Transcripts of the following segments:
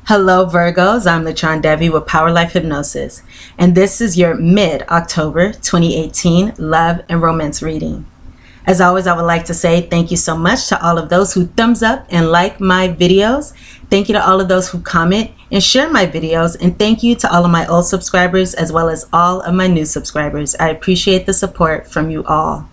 Hello Virgos, I'm LaChondevi with Power Life Hypnosis, and this is your mid-October 2018 love and romance reading. As always, I would like to say thank you so much to all of those who thumbs up and like my videos. Thank you to all of those who comment and share my videos, and thank you to all of my old subscribers as well as all of my new subscribers. I appreciate the support from you all.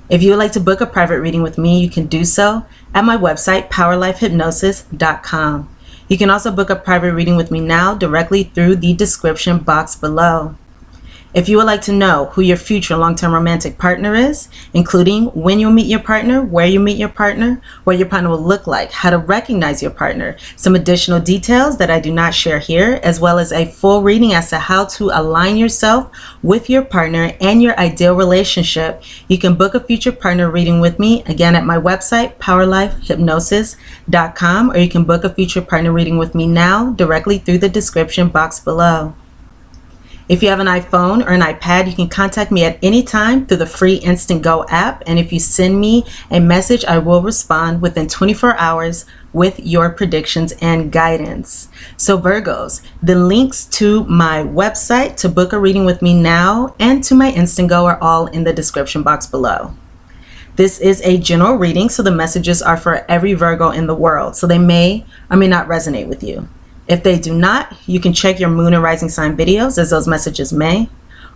If you would like to book a private reading with me, you can do so at my website, POWERLIFEHYPNOSIS.com. You can also book a private reading with me now directly through the description box below. If you would like to know who your future long-term romantic partner is, including when you'll meet your partner, where you meet your partner, what your partner will look like, how to recognize your partner, some additional details that I do not share here, as well as a full reading as to how to align yourself with your partner and your ideal relationship, you can book a future partner reading with me, again at my website, POWERLIFEHYPNOSIS.com, or you can book a future partner reading with me now directly through the description box below. If you have an iPhone or an iPad, you can contact me at any time through the free Instant Go app. And if you send me a message, I will respond within 24 hours with your predictions and guidance. So Virgos, the links to my website to book a reading with me now and to my Instant Go are all in the description box below. This is a general reading, so the messages are for every Virgo in the world. So they may or may not resonate with you. If they do not, you can check your moon and rising sign videos, as those messages may,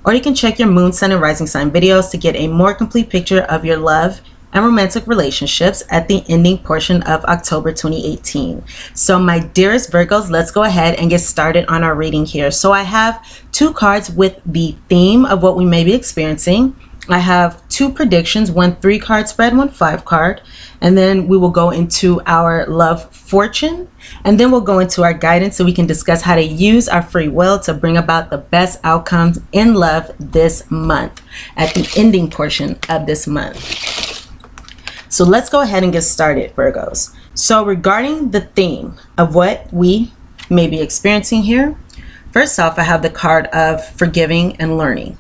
or you can check your moon, sun, and rising sign videos to get a more complete picture of your love and romantic relationships at the ending portion of October 2018. So my dearest Virgos, let's go ahead and get started on our reading here. So I have two cards with the theme of what we may be experiencing. I have two predictions, one 3-card spread, one 5-card, and then we will go into our love fortune, and then we'll go into our guidance so we can discuss how to use our free will to bring about the best outcomes in love this month at the ending portion of this month. So let's go ahead and get started, Virgos. So regarding the theme of what we may be experiencing here, first off, I have the card of forgiving and learning.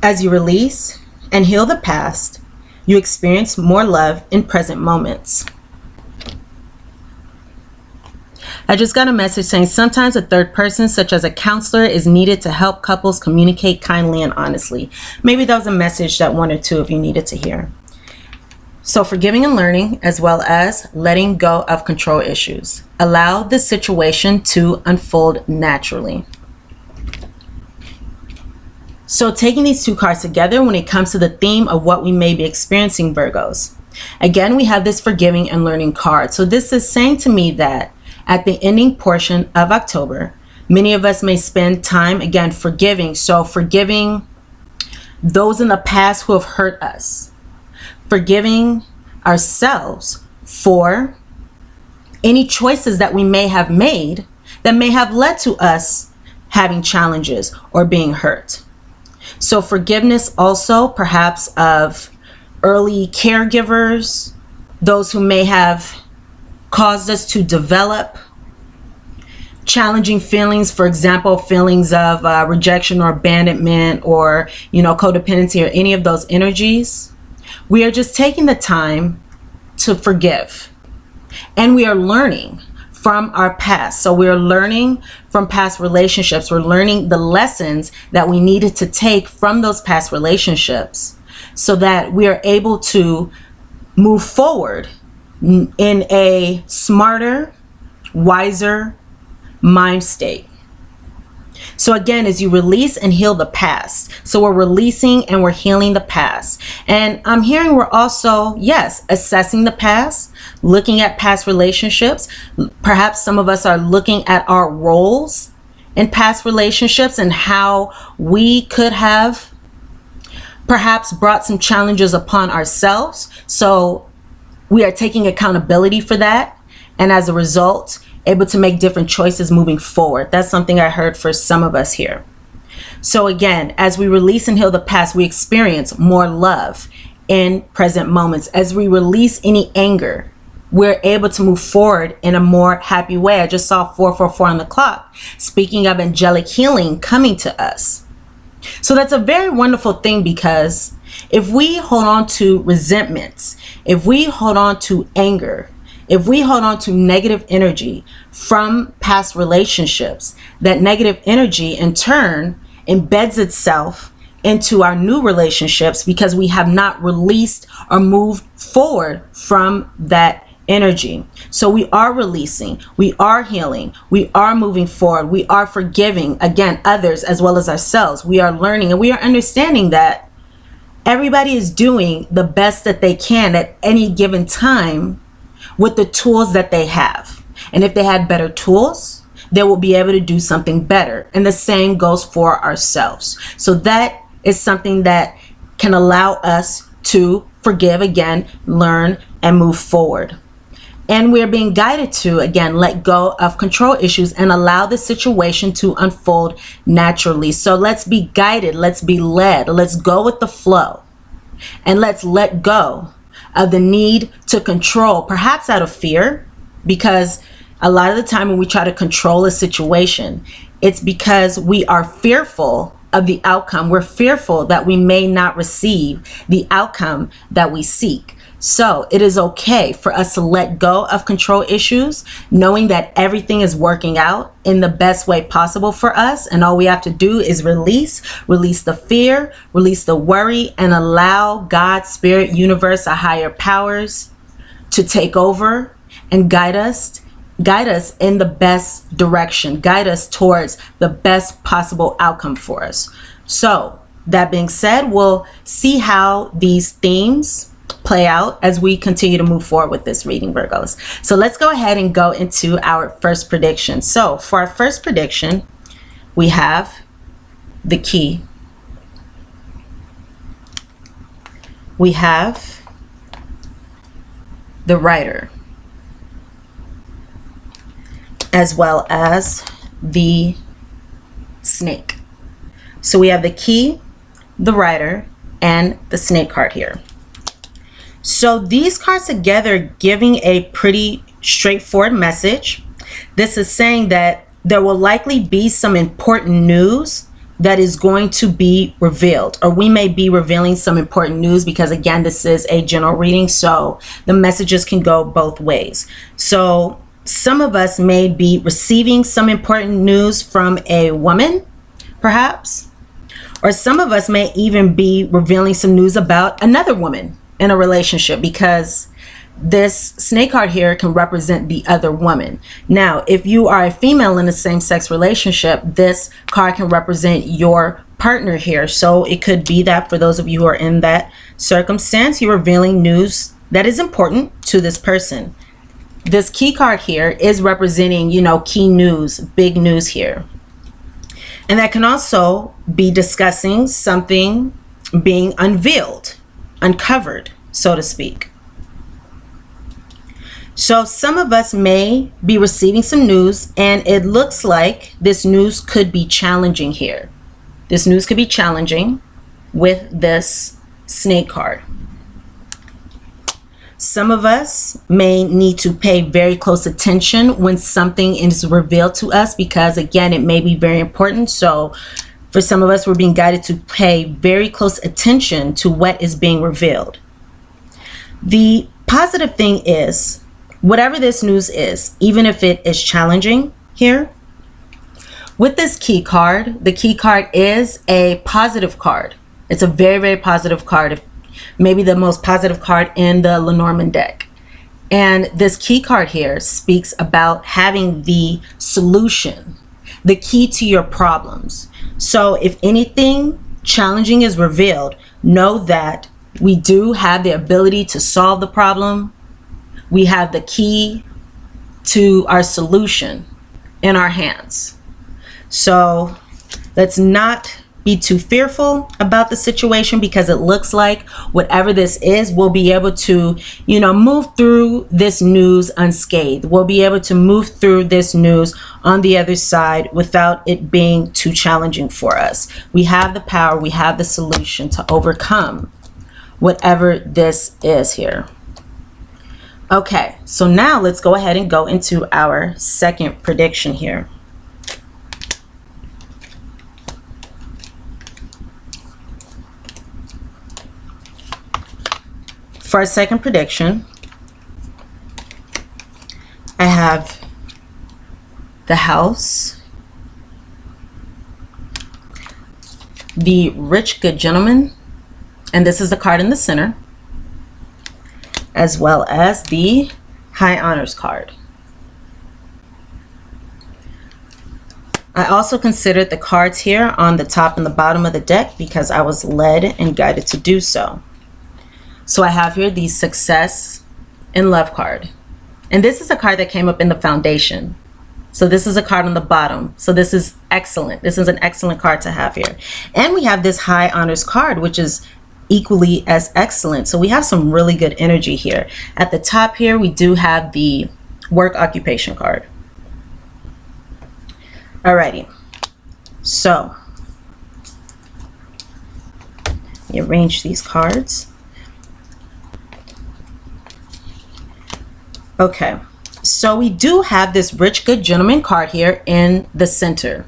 As you release and heal the past, you experience more love in present moments. I just got a message saying sometimes a third person, such as a counselor, is needed to help couples communicate kindly and honestly. Maybe that was a message that one or two of you needed to hear. So forgiving and learning, as well as letting go of control issues. Allow the situation to unfold naturally. So taking these two cards together when it comes to the theme of what we may be experiencing, Virgos. Again, we have this forgiving and learning card. So this is saying to me that at the ending portion of October, many of us may spend time, again, forgiving. So forgiving those in the past who have hurt us. Forgiving ourselves for any choices that we may have made that may have led to us having challenges or being hurt. So forgiveness also perhaps of early caregivers, those who may have caused us to develop challenging feelings, for example, feelings of rejection or abandonment or, codependency or any of those energies. We are just taking the time to forgive, and we are learning from our past. So we're learning from past relationships. We're learning the lessons that we needed to take from those past relationships so that we are able to move forward in a smarter, wiser mind state. So again, as you release and heal the past, so we're releasing and we're healing the past. And I'm hearing we're also, yes, assessing the past, looking at past relationships. Perhaps some of us are looking at our roles in past relationships and how we could have perhaps brought some challenges upon ourselves. So we are taking accountability for that. And as a result, able to make different choices moving forward. That's something I heard for some of us here. So again, as we release and heal the past, we experience more love in present moments. As we release any anger, we're able to move forward in a more happy way. I just saw 444 on the clock, speaking of angelic healing coming to us. So that's a very wonderful thing, because if we hold on to resentments, if we hold on to anger, If we hold on to negative energy from past relationships, that negative energy in turn embeds itself into our new relationships because we have not released or moved forward from that energy. So we are releasing, we are healing, we are moving forward, we are forgiving, again, others as well as ourselves. We are learning and we are understanding that everybody is doing the best that they can at any given time with the tools that they have. And if they had better tools, they will be able to do something better. And the same goes for ourselves. So that is something that can allow us to forgive, again, learn, and move forward. And we're being guided to, again, let go of control issues and allow the situation to unfold naturally. So let's be guided, let's be led, let's go with the flow, and let's let go of the need to control, perhaps out of fear, because a lot of the time when we try to control a situation, it's because we are fearful of the outcome. We're fearful that we may not receive the outcome that we seek. So it is okay for us to let go of control issues, knowing that everything is working out in the best way possible for us. And all we have to do is release the fear, release the worry, and allow God, spirit, universe, our higher powers to take over and guide us in the best direction, guide us towards the best possible outcome for us. So that being said, we'll see how these themes play out as we continue to move forward with this reading, Virgos. So let's go ahead and go into our first prediction. So for our first prediction, we have the key. We have the Rider, as well as the Snake. So we have the key, the Rider, and the Snake card here. So these cards together giving a pretty straightforward message. This is saying that there will likely be some important news that is going to be revealed, or we may be revealing some important news because, again, this is a general reading, so the messages can go both ways. So some of us may be receiving some important news from a woman, perhaps, or some of us may even be revealing some news about another woman in a relationship, because this Snake card here can represent the other woman. Now, if you are a female in a same-sex relationship, this card can represent your partner here. So it could be that for those of you who are in that circumstance, you're revealing news that is important to this person. This key card here is representing, key news, big news here. And that can also be discussing something being unveiled, uncovered, so to speak. So some of us may be receiving some news, and it looks like this news could be challenging here. This news could be challenging with this Snake card. Some of us may need to pay very close attention when something is revealed to us, because again, it may be very important. So for some of us, we're being guided to pay very close attention to what is being revealed. The positive thing is, whatever this news is, even if it is challenging here, with this key card, the key card is a positive card. It's a very, very positive card. Maybe the most positive card in the Lenormand deck. And this key card here speaks about having the solution, the key to your problems. So if anything challenging is revealed, know that we do have the ability to solve the problem. We have the key to our solution in our hands. So let's not be too fearful about the situation, because it looks like whatever this is, we'll be able to, move through this news unscathed. We'll be able to move through this news on the other side without it being too challenging for us. We have the power, we have the solution to overcome whatever this is here. Okay, so now let's go ahead and go into our second prediction here. For our second prediction, I have the House, the Rich Good Gentleman, and this is the card in the center, as well as the High Honors card. I also considered the cards here on the top and the bottom of the deck because I was led and guided to do so. So I have here the Success in Love card. And this is a card that came up in the foundation. So this is a card on the bottom. So this is excellent. This is an excellent card to have here. And we have this High Honors card, which is equally as excellent. So we have some really good energy here. At the top here, we do have the Work Occupation card. Alrighty, so let me arrange these cards. Okay, so we do have this Rich Good Gentleman card here in the center.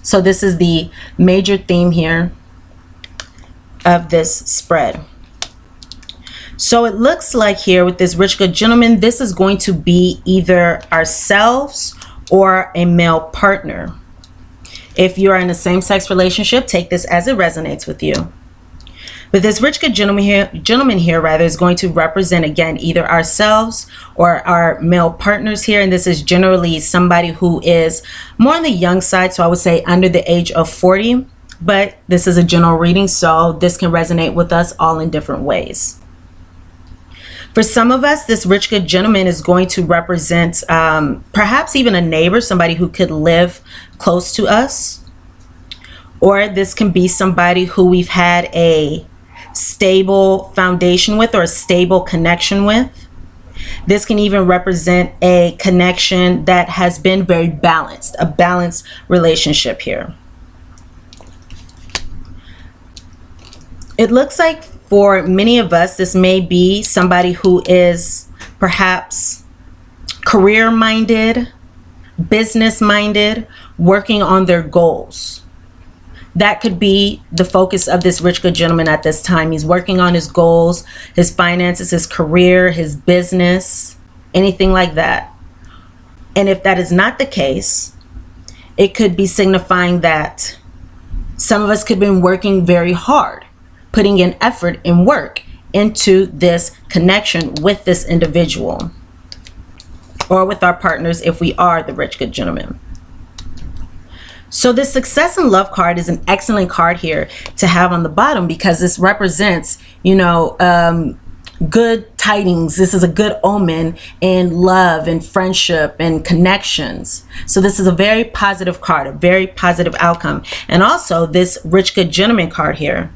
So this is the major theme here of this spread. So it looks like here with this Rich Good Gentleman, this is going to be either ourselves or a male partner. If you are in a same-sex relationship, take this as it resonates with you. But this Rich Good Gentleman here is going to represent, again, either ourselves or our male partners here. And this is generally somebody who is more on the young side. So I would say under the age of 40. But this is a general reading, so this can resonate with us all in different ways. For some of us, this Rich Good Gentleman is going to represent perhaps even a neighbor, somebody who could live close to us. Or this can be somebody who we've had a stable foundation with or a stable connection with. This can even represent a connection that has been very balanced, a balanced relationship here. It looks like for many of us, this may be somebody who is perhaps career-minded, business-minded, working on their goals. That could be the focus of this Rich Good Gentleman at this time. He's working on his goals, his finances, his career, his business, anything like that. And if that is not the case, it could be signifying that some of us could have been working very hard, putting in effort and work into this connection with this individual or with our partners if we are the Rich Good Gentleman. So this Success in Love card is an excellent card here to have on the bottom because this represents, you know, good tidings. This is a good omen in love and friendship and connections. So this is a very positive card, a very positive outcome. And also this Rich Good Gentleman card here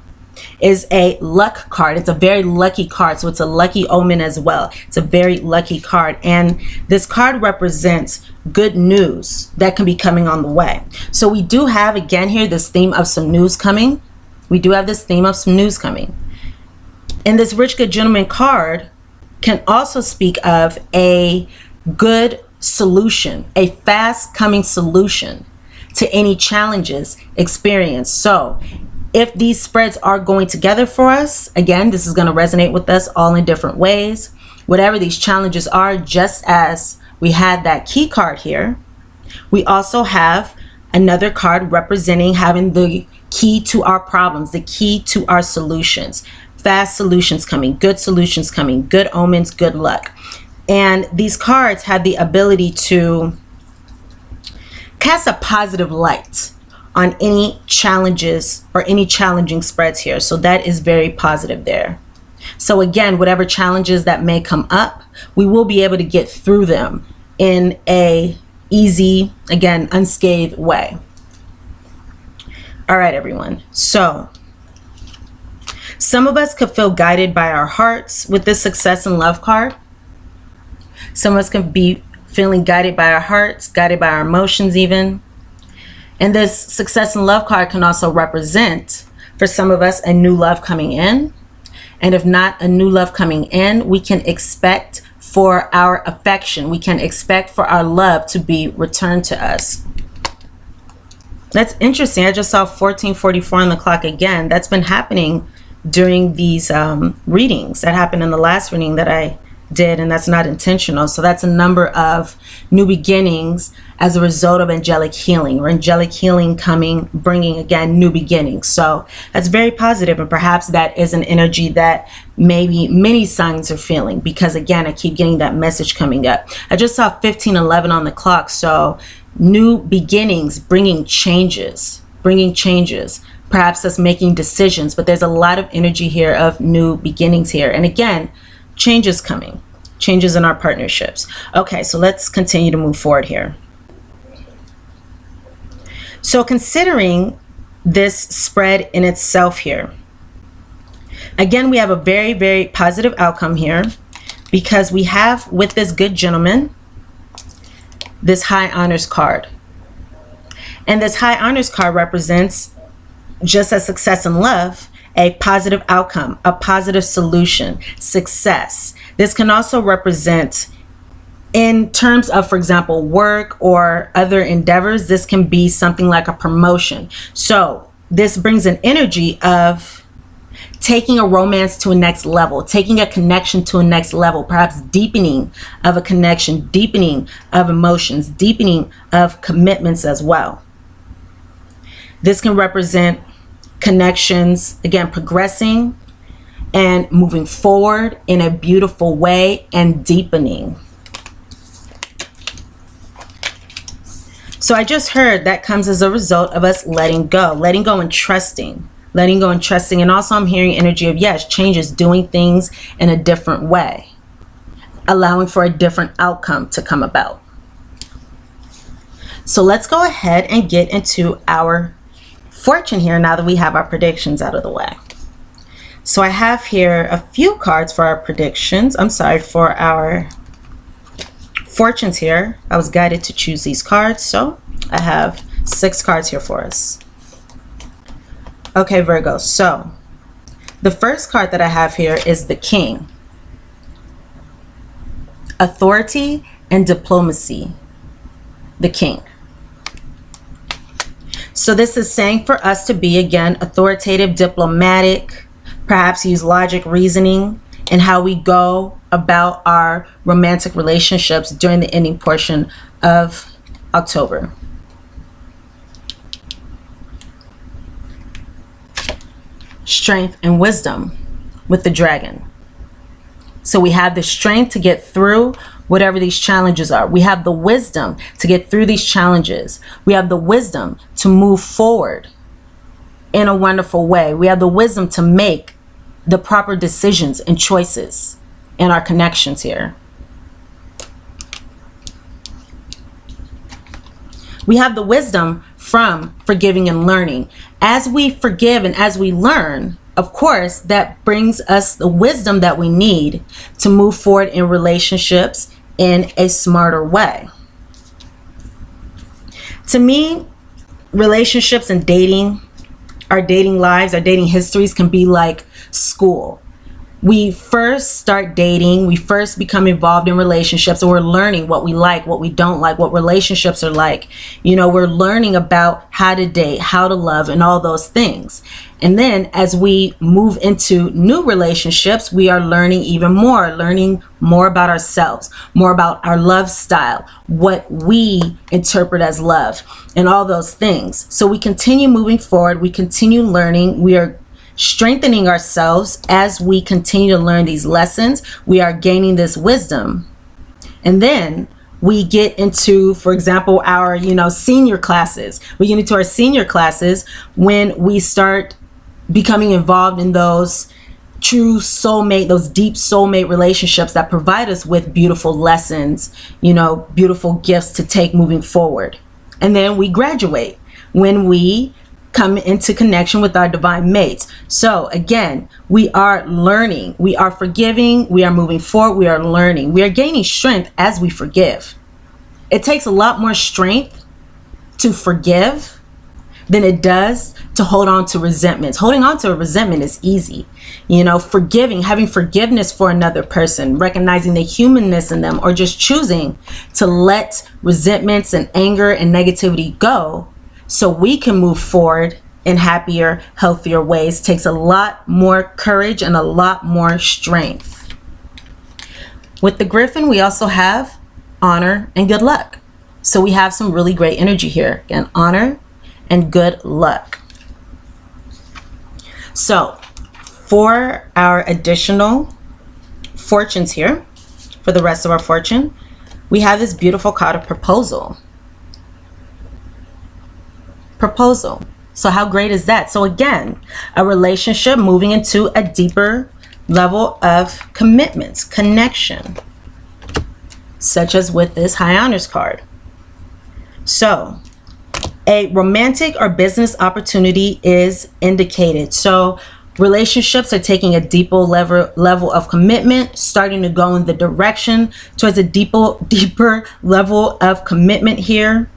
is a luck card. It's a very lucky card, so it's a lucky omen as well. It's a very lucky card, and this card represents good news that can be coming on the way. So we do have again here this theme of some news coming. We do have this theme of some news coming, and this Rich Good Gentleman card can also speak of a good solution, a fast coming solution to any challenges experienced. So if these spreads are going together for us, again, this is going to resonate with us all in different ways. Whatever these challenges are, just as we had that key card here, we also have another card representing having the key to our problems, the key to our solutions. Fast solutions coming, good solutions coming, good omens, good luck. And these cards have the ability to cast a positive light on any challenges or any challenging spreads here. So that is very positive there. So again, whatever challenges that may come up, we will be able to get through them in a easy, again, unscathed way. All right, everyone. So some of us could feel guided by our hearts with this Success in Love card. Some of us can be feeling guided by our hearts, guided by our emotions even. And this Success in Love card can also represent, for some of us, a new love coming in. And if not a new love coming in, we can expect for our affection, we can expect for our love to be returned to us. That's interesting. I just saw 1444 on the clock again. That's been happening during these readings. That happened in the last reading that I did, and that's not intentional. So that's a number of new beginnings as a result of angelic healing, or angelic healing coming, bringing again new beginnings. So that's very positive, and perhaps that is an energy that maybe many signs are feeling, because again, I keep getting that message coming up. I just saw 15:11 on the clock. So new beginnings, bringing changes, perhaps that's making decisions, but there's a lot of energy here of new beginnings here. And again, changes coming, changes in our partnerships. Okay, so let's continue to move forward here. So considering this spread in itself here, again, we have a very, very positive outcome here, because we have with this good gentleman, this high honors card. And this high honors card represents, just as success in love, a positive outcome, a positive solution, success. This can also represent, in terms of, for example, work or other endeavors, this can be something like a promotion. So this brings an energy of taking a romance to a next level, taking a connection to a next level, perhaps deepening of a connection, deepening of emotions, deepening of commitments as well. This can represent connections, again, progressing and moving forward in a beautiful way and deepening. So I just heard that comes as a result of us letting go and trusting, And also I'm hearing energy of, yes, changes, doing things in a different way, allowing for a different outcome to come about. So let's go ahead and get into our fortune here now that we have our predictions out of the way. So I have here a few cards for our predictions. For our fortunes here. I was guided to choose these cards, so I have 6 cards here for us. Okay, Virgo, so the first card that I have here is the King. Authority and diplomacy. The King. So this is saying for us to be, again, authoritative, diplomatic, perhaps use logic, reasoning, and how we go about our romantic relationships during the ending portion of October. Strength and wisdom with the Dragon. So we have the strength to get through whatever these challenges are. We have the wisdom to get through these challenges. We have the wisdom to move forward in a wonderful way. We have the wisdom to make the proper decisions and choices in our connections here. We have the wisdom from forgiving and learning. As we forgive and as we learn, of course, that brings us the wisdom that we need to move forward in relationships in a smarter way. To me, relationships and dating, our dating lives, our dating histories can be like school. We first start dating, we first become involved in relationships, and we're learning what we like, what we don't like, what relationships are like. You know, we're learning about how to date, how to love, and all those things. And then as we move into new relationships, we are learning even more, learning more about ourselves, more about our love style, what we interpret as love, and all those things. So we continue moving forward, we continue learning, we are strengthening ourselves as we continue to learn these lessons. We are gaining this wisdom. And then we get into, for example, our, senior classes. We get into our senior classes when we start becoming involved in those true soulmate, those deep soulmate relationships that provide us with beautiful lessons, beautiful gifts to take moving forward. And then we graduate when we come into connection with our divine mates. So again, we are learning, we are forgiving, we are moving forward, we are learning, we are gaining strength as we forgive. It takes a lot more strength to forgive than it does to hold on to resentments. Holding on to a resentment is easy. Forgiving, having forgiveness for another person, recognizing the humanness in them, or just choosing to let resentments and anger and negativity go so we can move forward in happier, healthier ways, takes a lot more courage and a lot more strength. With the Griffin, we also have honor and good luck. So we have some really great energy here. Again, honor and good luck. So for our additional fortunes here, for the rest of our fortune, we have this beautiful card of proposal. Proposal. So how great is that? So again, a relationship moving into a deeper level of commitments, connection, such as with this High Honors card. So a romantic or business opportunity is indicated. So relationships are taking a deeper level of commitment, starting to go in the direction towards a deeper level of commitment here.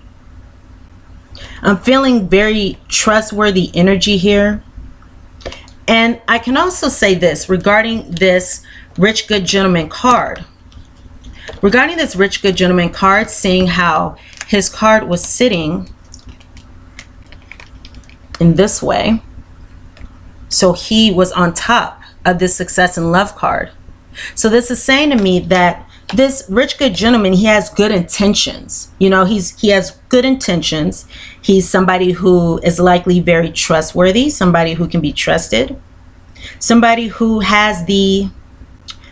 I'm feeling very trustworthy energy here. And I can also say this regarding this Rich Good Gentleman card. Regarding this Rich Good Gentleman card, seeing how his card was sitting in this way. So he was on top of this Success in Love card. So this is saying to me that this Rich Good Gentleman, he has good intentions. You know, he has good intentions. He's somebody who is likely very trustworthy, somebody who can be trusted, somebody who has the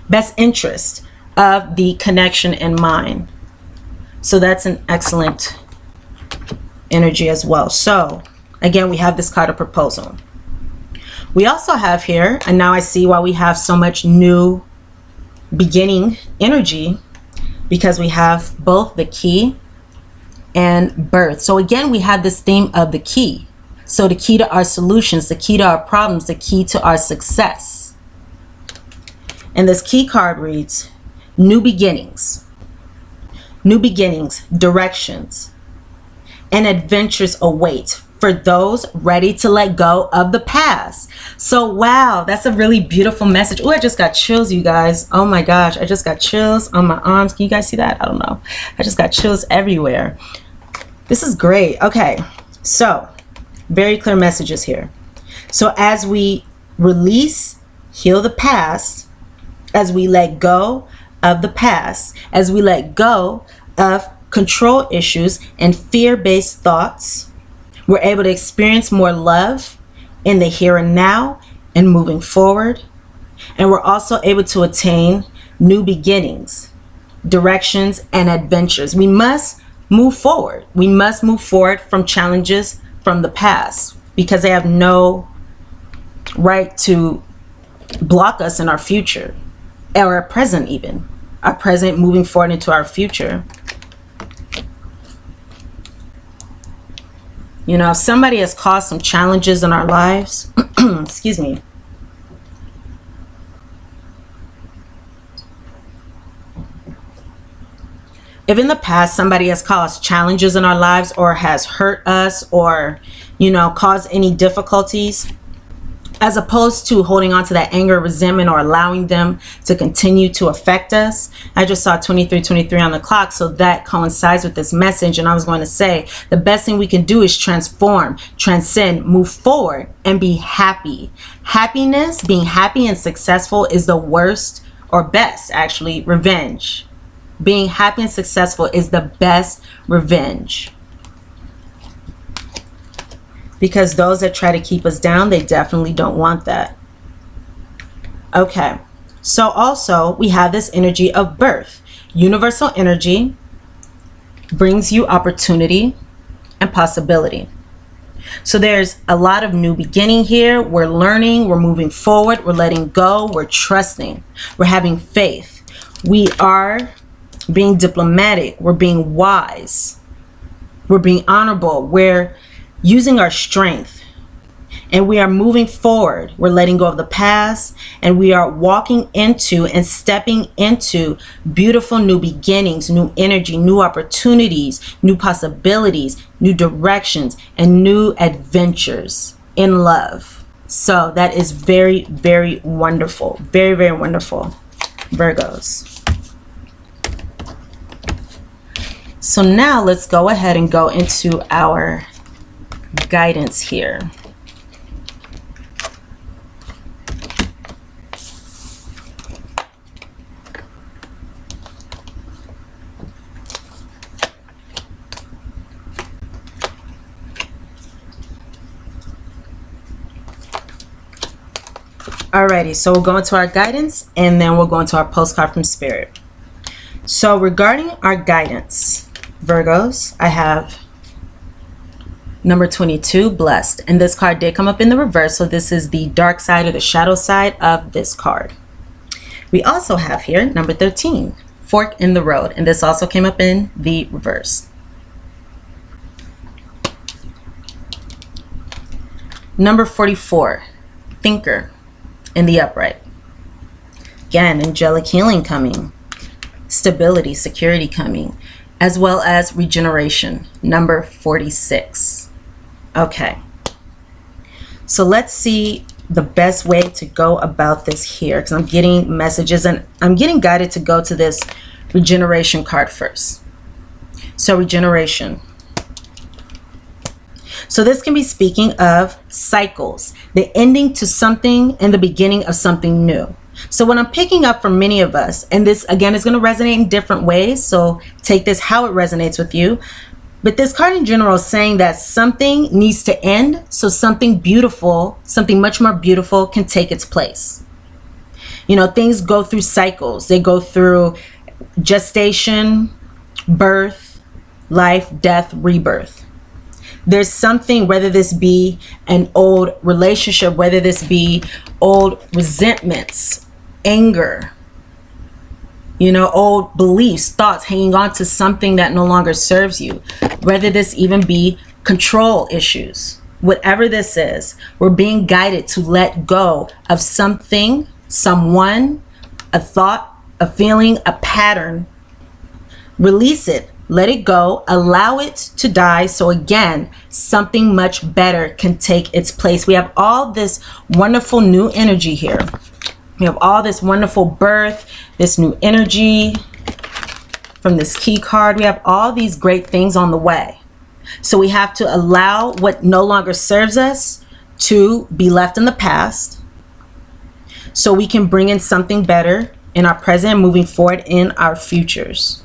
best interest of the connection in mind. So that's an excellent energy as well. So again, we have this card of proposal. We also have here, and now I see why we have so much new beginning energy, because we have both the key and birth. So again, we have this theme of the key. So the key to our solutions, the key to our problems, the key to our success. And this key card reads, new beginnings, directions, and adventures await for those ready to let go of the past. So wow, that's a really beautiful message. Oh, I just got chills, you guys. Oh my gosh, I just got chills on my arms. Can you guys see that? I don't know. I just got chills everywhere. This is great. Okay, so very clear messages here. So as we release, heal the past, as we let go of the past, as we let go of control issues and fear-based thoughts, we're able to experience more love in the here and now and moving forward. And we're also able to attain new beginnings, directions, and adventures. We must move forward. We must move forward from challenges from the past, because they have no right to block us in our future, or our present even. Our present moving forward into our future. You know, if somebody has caused some challenges in our lives, excuse me. If in the past somebody has caused challenges in our lives, or has hurt us, or, you know, caused any difficulties, as opposed to holding on to that anger, resentment, or allowing them to continue to affect us. I just saw 23:23 on the clock, so that coincides with this message. And I was going to say, the best thing we can do is transform, transcend, move forward, and be happy. Happiness, being happy and successful, is the worst, or best actually, revenge. Being happy and successful is the best revenge. Because those that try to keep us down, they definitely don't want that. Okay, so also we have this energy of birth. Universal energy brings you opportunity and possibility. So there's a lot of new beginning here. We're learning, we're moving forward, we're letting go, we're trusting, we're having faith. We are being diplomatic, we're being wise, we're being honorable, we're using our strength, and we are moving forward. We're letting go of the past, and we are walking into and stepping into beautiful new beginnings, new energy, new opportunities, new possibilities, new directions, and new adventures in love. So that is very, very wonderful. Very, very wonderful, Virgos. So now let's go ahead and go into our guidance here. Alrighty, so we'll go into our guidance and then we'll go into our postcard from Spirit. So regarding our guidance, Virgos, I have number 22, blessed. And this card did come up in the reverse, so this is the dark side or the shadow side of this card. We also have here number 13, fork in the road, and this also came up in the reverse. Number 44, thinker, in the upright. Again, angelic healing coming, stability, security coming, as well as regeneration, number 46. Okay, so let's see the best way to go about this here, because I'm getting messages and I'm getting guided to go to this regeneration card first. So regeneration. So this can be speaking of cycles, the ending to something and the beginning of something new. So what I'm picking up for many of us, and this again is going to resonate in different ways, so take this how it resonates with you. But this card in general is saying that something needs to end so something beautiful, something much more beautiful can take its place. You know, things go through cycles. They go through gestation, birth, life, death, rebirth. There's something, whether this be an old relationship, whether this be old resentments, anger, you know, old beliefs, thoughts, hanging on to something that no longer serves you, whether this even be control issues, whatever this is, we're being guided to let go of something, someone, a thought, a feeling, a pattern. Release it, let it go, allow it to die, so again, something much better can take its place. We have all this wonderful new energy here. We have all this wonderful birth, this new energy from this key card. We have all these great things on the way. So we have to allow what no longer serves us to be left in the past, so we can bring in something better in our present and moving forward in our futures.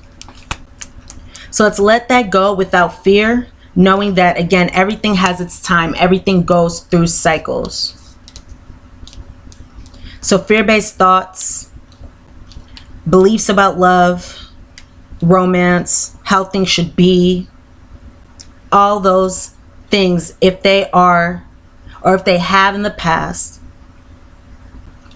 So let's let that go without fear, knowing that, again, everything has its time. Everything goes through cycles. So fear-based thoughts, beliefs about love, romance, how things should be, all those things, if they are, or if they have in the past,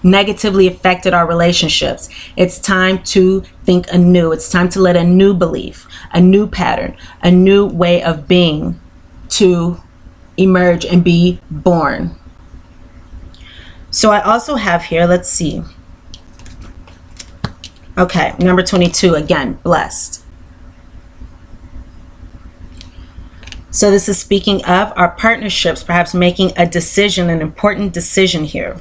negatively affected our relationships, it's time to think anew. It's time to let a new belief, a new pattern, a new way of being to emerge and be born. So I also have here, let's see. Okay, number 22, again, blessed. So this is speaking of our partnerships, perhaps making a decision, an important decision here.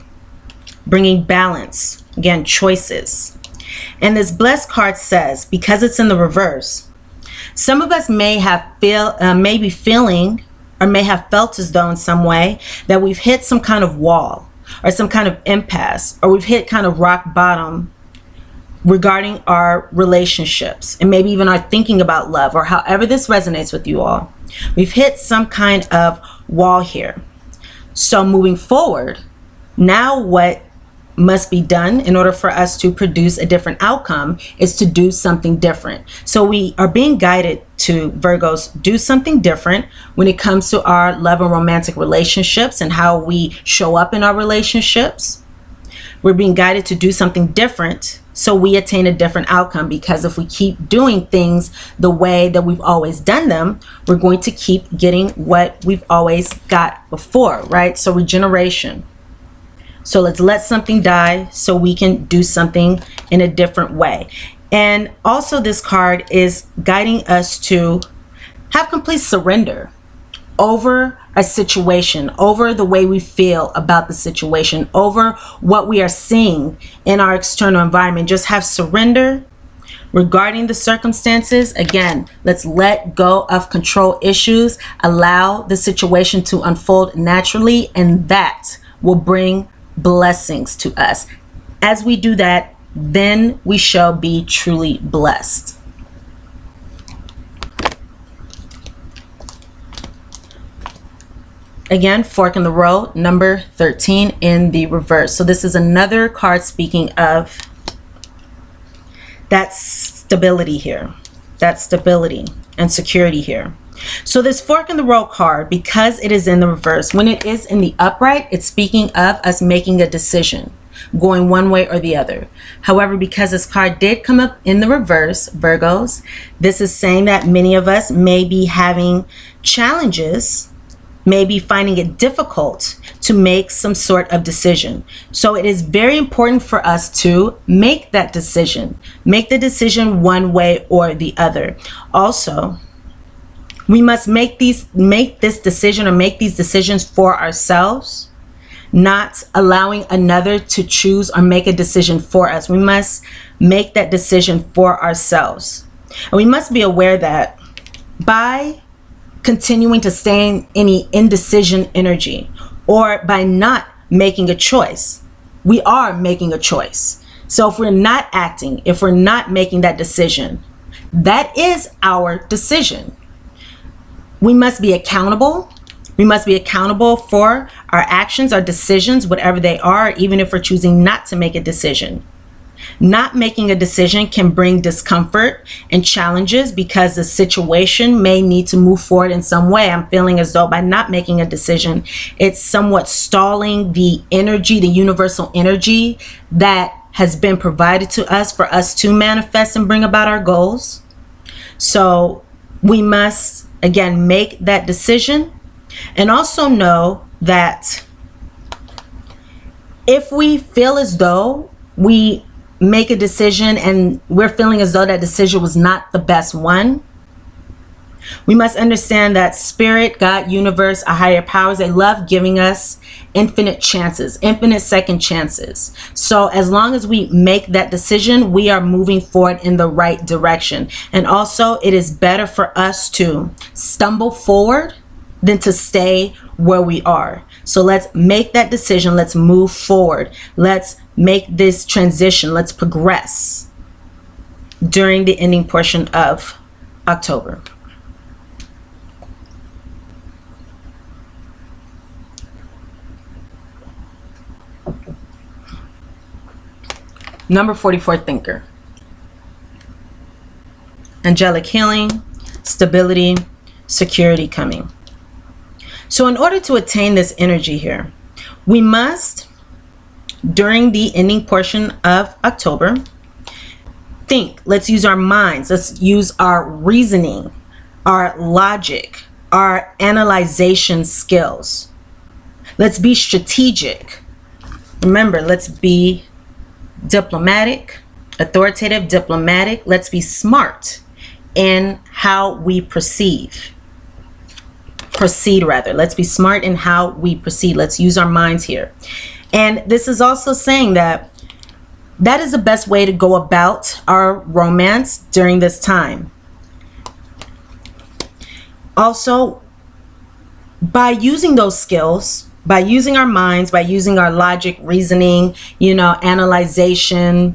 Bringing balance, again, choices. And this blessed card says, because it's in the reverse, some of us may be feeling or may have felt as though in some way that we've hit some kind of wall or some kind of impasse, or we've hit kind of rock bottom regarding our relationships and maybe even our thinking about love, or however this resonates with you all. We've hit some kind of wall here. So moving forward, now what must be done in order for us to produce a different outcome is to do something different. So we are being guided to, Virgos, do something different when it comes to our love and romantic relationships and how we show up in our relationships. We're being guided to do something different so we attain a different outcome, because if we keep doing things the way that we've always done them, we're going to keep getting what we've always got before, right? So regeneration. So let's let something die so we can do something in a different way. And also this card is guiding us to have complete surrender over a situation, over the way we feel about the situation, over what we are seeing in our external environment. Just have surrender regarding the circumstances. Again, let's let go of control issues, allow the situation to unfold naturally, and that will bring blessings to us. As we do that, then we shall be truly blessed. again, fork in the road, number 13 in the reverse. So this is another card speaking of that stability here, that stability and security here. So this fork in the road card, because it is in the reverse, when it is in the upright, it's speaking of us making a decision, going one way or the other. However, because this card did come up in the reverse, Virgos, this is saying that many of us may be having challenges, may be finding it difficult to make some sort of decision. So it is very important for us to make that decision, make the decision one way or the other. Also, we must make this decision or make these decisions for ourselves, not allowing another to choose or make a decision for us. We must make that decision for ourselves. And we must be aware that by continuing to stay in any indecision energy, or by not making a choice, we are making a choice. So if we're not acting, if we're not making that decision, that is our decision. We must be accountable. We must be accountable for our actions, our decisions, whatever they are, even if we're choosing not to make a decision. Not making a decision can bring discomfort and challenges because the situation may need to move forward in some way. I'm feeling as though by not making a decision, it's somewhat stalling the energy, the universal energy that has been provided to us for us to manifest and bring about our goals. So we must, again, make that decision, and also know that if we feel as though we make a decision and we're feeling as though that decision was not the best one, we must understand that spirit, God, universe, our higher powers, they love giving us infinite chances, infinite second chances. So as long as we make that decision, we are moving forward in the right direction. And also, it is better for us to stumble forward than to stay where we are. So let's make that decision. Let's move forward. Let's make this transition. Let's progress during the ending portion of October. Number 44, thinker. Angelic healing, stability, security coming. So in order to attain this energy here, we must, during the ending portion of October, think. Let's use our minds. Let's use our reasoning, our logic, our analyzation skills. Let's be strategic. Remember, let's be diplomatic, authoritative, diplomatic. Let's be smart in how we proceed. Let's be smart in how we proceed. Let's use our minds here. And this is also saying that that is the best way to go about our romance during this time. Also, by using those skills, by using our minds, by using our logic, reasoning, analyzation,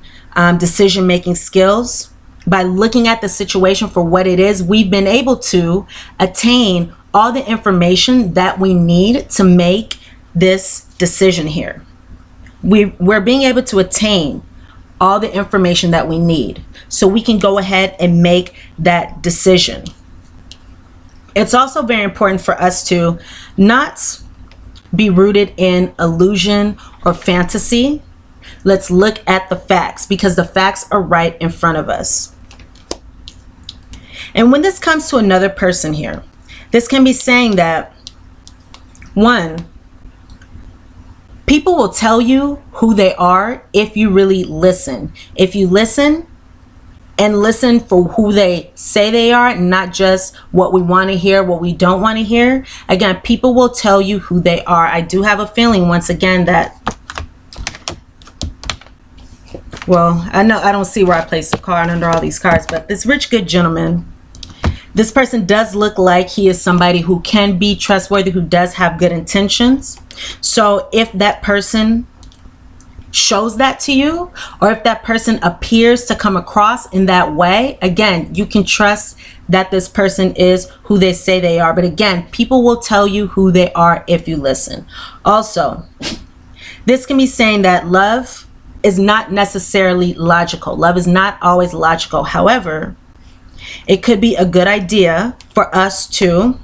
decision-making skills, by looking at the situation for what it is, we've been able to attain all the information that we need to make this decision here. We're being able to attain all the information that we need so we can go ahead and make that decision. It's also very important for us to not be rooted in illusion or fantasy. Let's look at the facts, because the facts are right in front of us. And when this comes to another person here, this can be saying that, one, people will tell you who they are if you really listen. If you listen and listen for who they say they are, not just what we want to hear, what we don't want to hear. Again, people will tell you who they are. I do have a feeling, once again, that, well, I don't see where I placed the card under all these cards, but this rich, good gentleman, this person does look like he is somebody who can be trustworthy, who does have good intentions. So if that person shows that to you, or if that person appears to come across in that way, again, you can trust that this person is who they say they are. But again, people will tell you who they are if you listen. Also, this can be saying that love is not necessarily logical. Love is not always logical. However, it could be a good idea for us to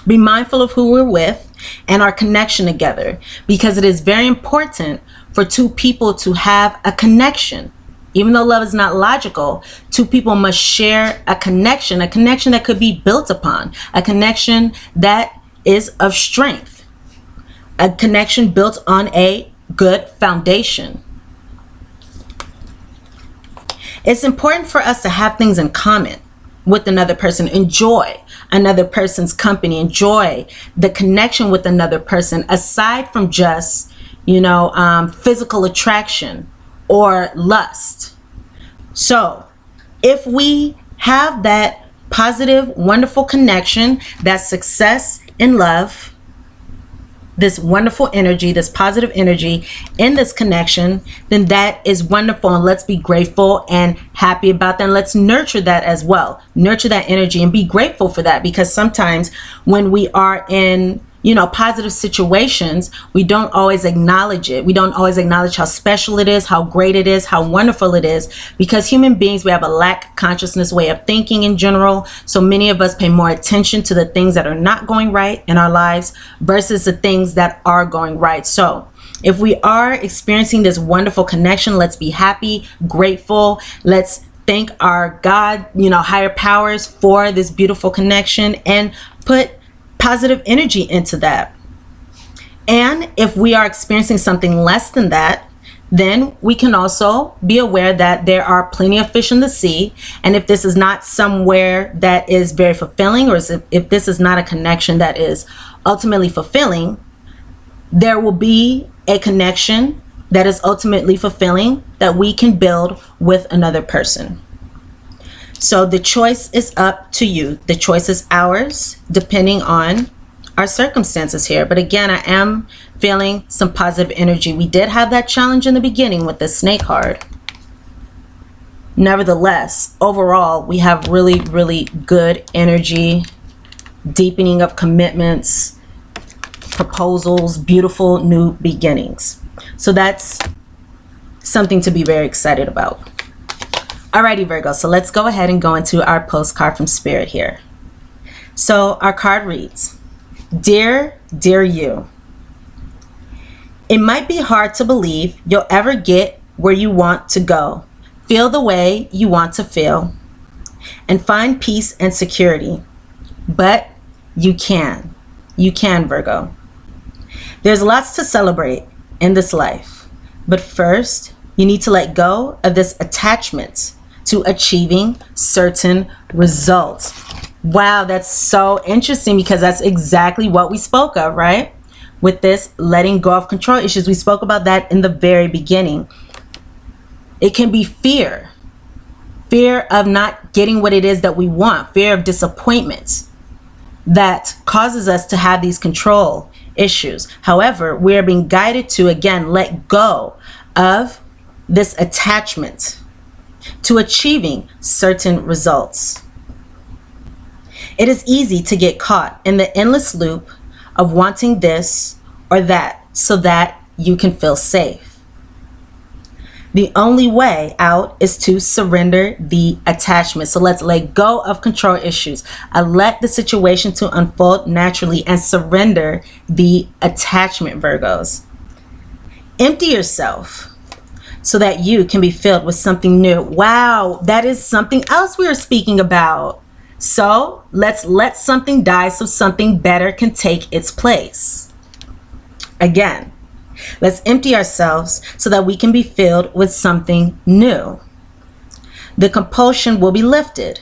be mindful of who we're with and our connection together, because it is very important for two people to have a connection. Even though love is not logical, two people must share a connection that could be built upon, a connection that is of strength, a connection built on a good foundation. It's important for us to have things in common with another person, enjoy another person's company, enjoy the connection with another person, aside from just, physical attraction or lust. So if we have that positive, wonderful connection, that success in love, this wonderful energy, this positive energy in this connection, then that is wonderful, and let's be grateful and happy about that. And let's nurture that as well. Nurture that energy and be grateful for that, because sometimes when we are in positive situations, we don't always acknowledge it. We don't always acknowledge how special it is, how great it is, how wonderful it is, because human beings, we have a lack consciousness way of thinking in general. So many of us pay more attention to the things that are not going right in our lives versus the things that are going right. So if we are experiencing this wonderful connection, let's be happy, grateful. Let's thank our God, higher powers for this beautiful connection, and put positive energy into that. And if we are experiencing something less than that, then we can also be aware that there are plenty of fish in the sea. And if this is not somewhere that is very fulfilling, or if this is not a connection that is ultimately fulfilling, there will be a connection that is ultimately fulfilling that we can build with another person. So the choice is up to you. The choice is ours, depending on our circumstances here. But again, I am feeling some positive energy. We did have that challenge in the beginning with the snake card. Nevertheless, overall, we have really, really good energy, deepening of commitments, proposals, beautiful new beginnings. So that's something to be very excited about. Alrighty, Virgo, so let's go ahead and go into our postcard from Spirit here. So our card reads, Dear you, it might be hard to believe you'll ever get where you want to go, feel the way you want to feel, and find peace and security. But you can. You can, Virgo. There's lots to celebrate in this life. But first, you need to let go of this attachment to achieving certain results. Wow, that's so interesting, because that's exactly what we spoke of, right? With this letting go of control issues. We spoke about that in the very beginning. It can be fear. Fear of not getting what it is that we want. Fear of disappointment that causes us to have these control issues. However, we are being guided to, again, let go of this attachment to achieving certain results. It is easy to get caught in the endless loop of wanting this or that so that you can feel safe. The only way out is to surrender the attachment. So let's let go of control issues. Let the situation to unfold naturally and surrender the attachment, Virgos. Empty yourself so that you can be filled with something new. Wow, that is something else we were speaking about. So let's let something die so something better can take its place. Again, let's empty ourselves so that we can be filled with something new. The compulsion will be lifted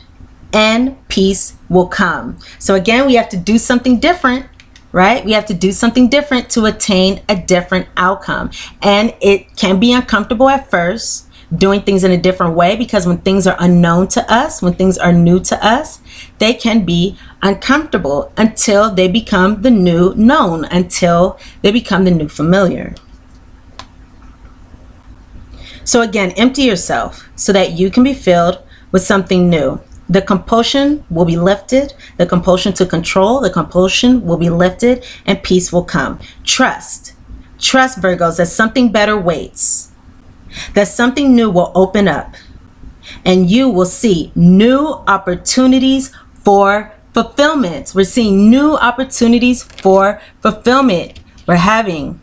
and peace will come. So again, we have to do something different, right? We have to do something different to attain a different outcome. And it can be uncomfortable at first, doing things in a different way, because when things are unknown to us, when things are new to us, they can be uncomfortable until they become the new known, until they become the new familiar. So again, empty yourself so that you can be filled with something new. The compulsion will be lifted. The compulsion to control, the compulsion will be lifted, and peace will come. Trust. Trust, Virgos, that something better waits. That something new will open up. And you will see new opportunities for fulfillment. We're seeing new opportunities for fulfillment. We're having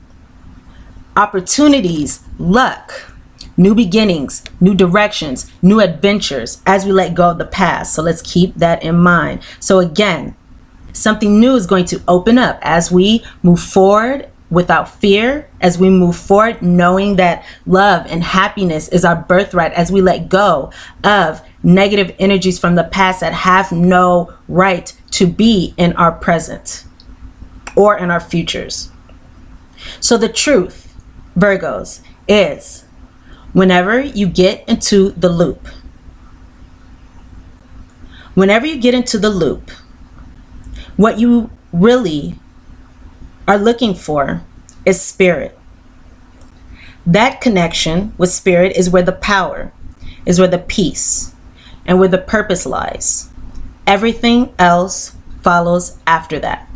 opportunities, luck, new beginnings, new directions, new adventures as we let go of the past. So let's keep that in mind. So again, something new is going to open up as we move forward without fear, as we move forward knowing that love and happiness is our birthright, as we let go of negative energies from the past that have no right to be in our present or in our futures. So the truth, Virgos, is whenever you get into the loop, what you really are looking for is spirit. That connection with spirit is where the power, is where the peace, and where the purpose lies. Everything else follows after that.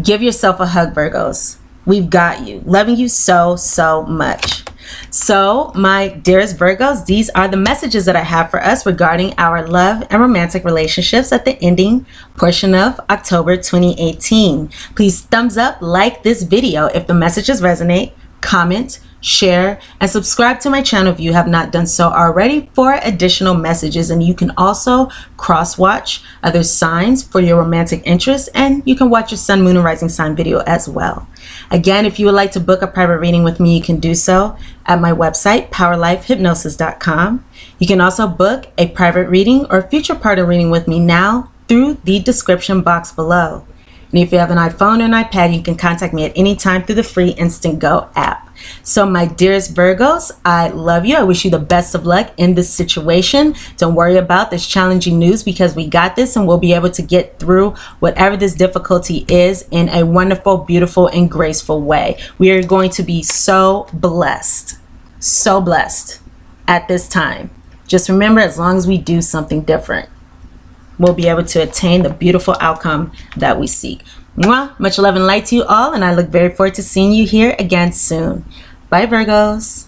Give yourself a hug, Virgos. We've got you. Loving you so, so much. So, my dearest Virgos, these are the messages that I have for us regarding our love and romantic relationships at the ending portion of October 2018. Please thumbs up, like this video if the messages resonate, comment, share, and subscribe to my channel if you have not done so already for additional messages. And you can also cross-watch other signs for your romantic interests, and you can watch your sun, moon, and rising sign video as well. Again, if you would like to book a private reading with me, you can do so at my website, POWERLIFEHYPNOSIS.com. You can also book a private reading or future part of reading with me now through the description box below. And if you have an iPhone or an iPad, you can contact me at any time through the free Instant Go app. So my dearest Virgos, I love you. I wish you the best of luck in this situation. Don't worry about this challenging news, because we got this and we'll be able to get through whatever this difficulty is in a wonderful, beautiful, and graceful way. We are going to be so blessed at this time. Just remember, as long as we do something different, we'll be able to attain the beautiful outcome that we seek. Mwah! Much love and light to you all, and I look very forward to seeing you here again soon. Bye, Virgos.